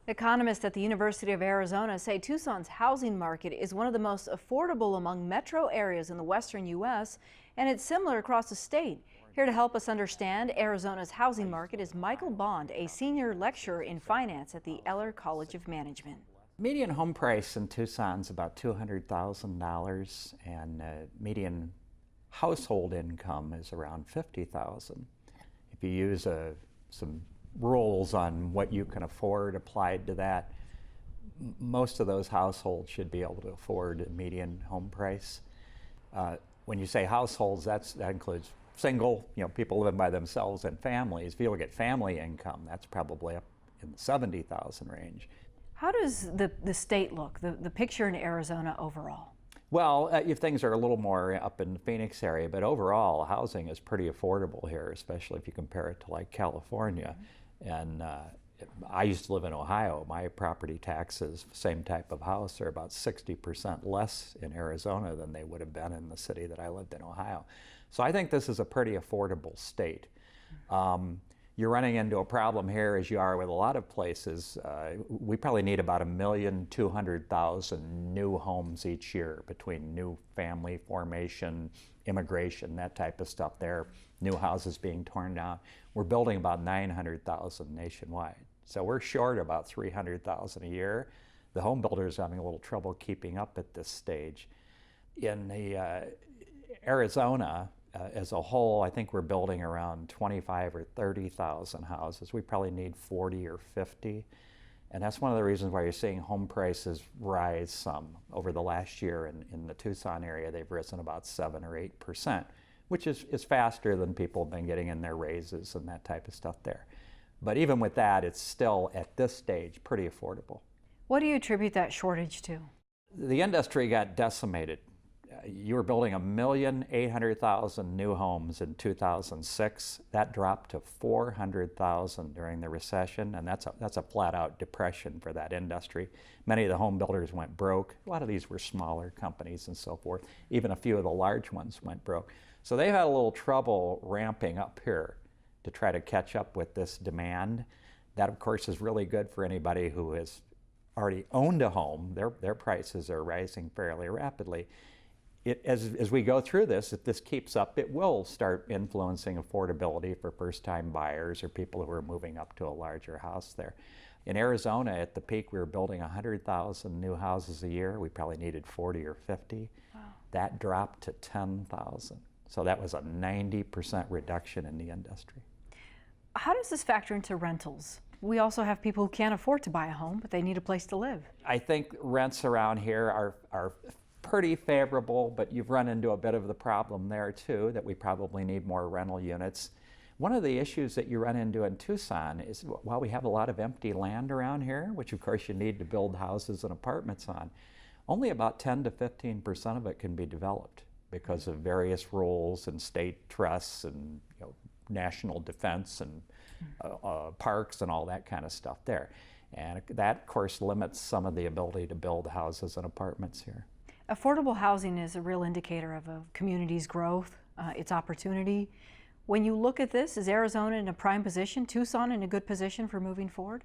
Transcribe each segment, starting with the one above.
Economists at the University of Arizona say Tucson's housing market is one of the most affordable among metro areas in the western U.S., and it's similar across the state. Here to help us understand Arizona's housing market is Michael Bond, a senior lecturer in finance at the Eller College of Management. Median home price in Tucson is about $200,000, and median household income is around $50,000. If you use some rules on what you can afford applied to that, most of those households should be able to afford a median home price. When you say households, that includes single, people living by themselves, and families. If you look at family income, that's probably up in the 70,000 range. How does the state look, the picture in Arizona overall? Well, if things are a little more up in the Phoenix area, but overall housing is pretty affordable here, especially if you compare it to like California. And I used to live in Ohio. My property taxes, same type of house, are about 60% less in Arizona than they would have been in the city that I lived in, Ohio. So I think this is a pretty affordable state. You're running into a problem here, as you are with a lot of places. We probably need about 1,200,000 new homes each year between new family formation, immigration, that type of stuff there, new houses being torn down. We're building about 900,000 nationwide. So we're short about 300,000 a year. The home builders are having a little trouble keeping up at this stage. In the Arizona, as a whole, I think we're building around 25 or 30,000 houses. We probably need 40 or 50. And that's one of the reasons why you're seeing home prices rise some. Over the last year in the Tucson area, they've risen about 7 or 8%, which is faster than people have been getting in their raises and that type of stuff there. But even with that, it's still, at this stage, pretty affordable. What do you attribute that shortage to? The industry got decimated. You were building 1,800,000 new homes in 2006. That dropped to 400,000 during the recession, and that's a flat-out depression for that industry. Many of the home builders went broke. A lot of these were smaller companies and so forth. Even a few of the large ones went broke. So they've had a little trouble ramping up here to try to catch up with this demand. That, of course, is really good for anybody who has already owned a home. Their prices are rising fairly rapidly. As we go through this, if this keeps up, it will start influencing affordability for first-time buyers or people who are moving up to a larger house there. In Arizona, at the peak, we were building 100,000 new houses a year. We probably needed 40 or 50. Wow. That dropped to 10,000. So that was a 90% reduction in the industry. How does this factor into rentals? We also have people who can't afford to buy a home, but they need a place to live. I think rents around here are pretty favorable, but you've run into a bit of the problem there too, that we probably need more rental units. One of the issues that you run into in Tucson is, while we have a lot of empty land around here, which of course you need to build houses and apartments on, only about 10 to 15% of it can be developed because of various rules and state trusts and national defense and parks and all that kind of stuff there. And that, of course, limits some of the ability to build houses and apartments here. Affordable housing is a real indicator of a community's growth, its opportunity. When you look at this, is Arizona in a prime position, Tucson in a good position for moving forward?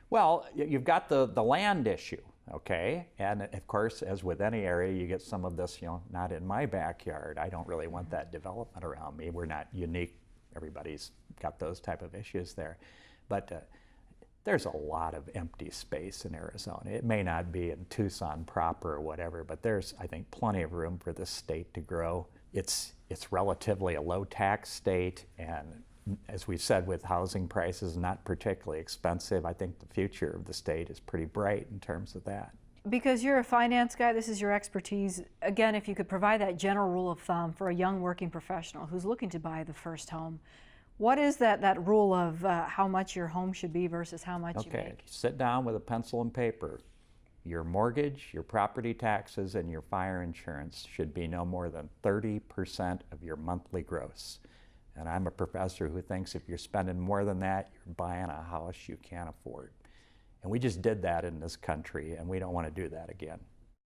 Well, you've got the land issue, okay? And of course, as with any area, you get some of this, not in my backyard. I don't really want that development around me. We're not unique. Everybody's got those type of issues there. But there's a lot of empty space in Arizona. It may not be in Tucson proper or whatever, but there's, I think, plenty of room for this state to grow. It's relatively a low tax state, and as we said, with housing prices not particularly expensive, I think the future of the state is pretty bright in terms of that. Because you're a finance guy, this is your expertise. Again, if you could provide that general rule of thumb for a young working professional who's looking to buy the first home, what is that rule of how much your home should be versus how much you make? Okay, sit down with a pencil and paper. Your mortgage, your property taxes, and your fire insurance should be no more than 30% of your monthly gross. And I'm a professor who thinks if you're spending more than that, you're buying a house you can't afford. And we just did that in this country, and we don't want to do that again.